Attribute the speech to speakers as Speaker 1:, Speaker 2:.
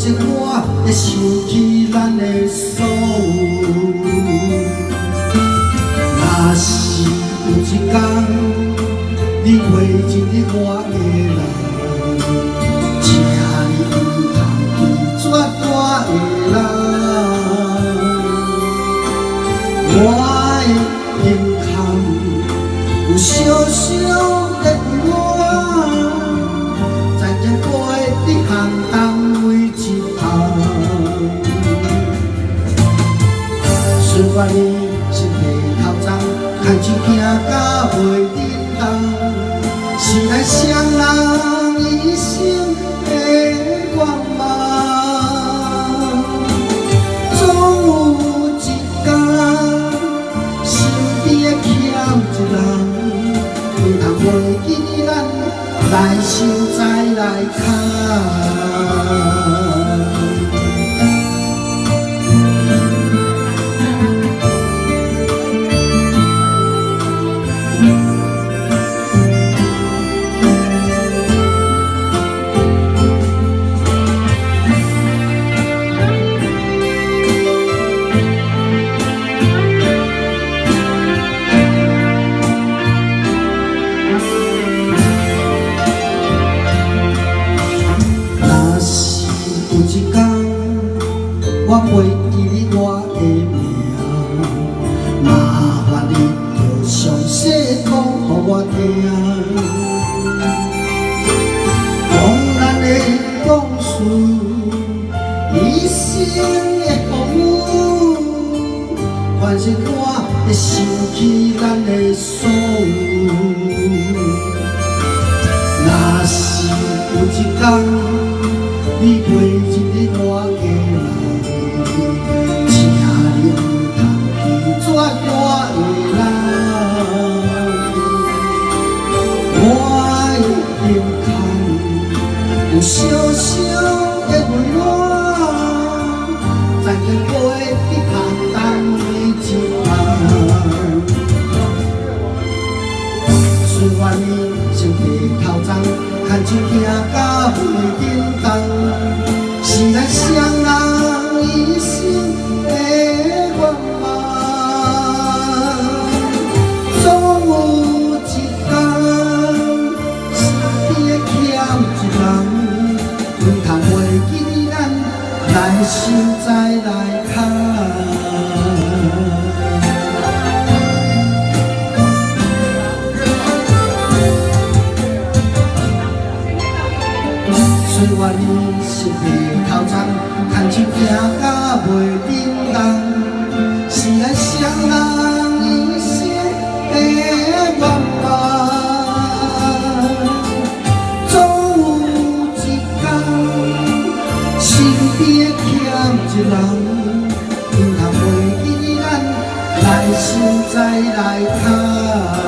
Speaker 1: 惜我会想起咱的所有。若是有一天你陪一日我的人，请你唔通拒绝我的人。我的心坎有小小的遗憾，渐渐过伫寒冬为一项。虽然你身体头脏，牵手行到袂振动，是咱双人一生的愿望。总有一天，身边会欠一人，唔通袂记咱来生再来看。有一天，我袂记你我的名，麻烦你着详细讲予我听，讲咱的往事，一生的风雨，凡是我会想起咱的所有。若是有一天，你陪一日我的人，请你唔通拒绝我的人。我的心坎有小小的遗憾，渐渐过伫寒冬的一项。虽然你身体头脏，牵手行到袂振动，是咱双人一生的愿望。总有一天，身边会欠一人，唔通袂记咱来生再来看。虽然你身体头脏，牵手行到袂振动，是咱双人一生的愿望。总有一天，身边欠一人，唔通袂记咱来生再来看。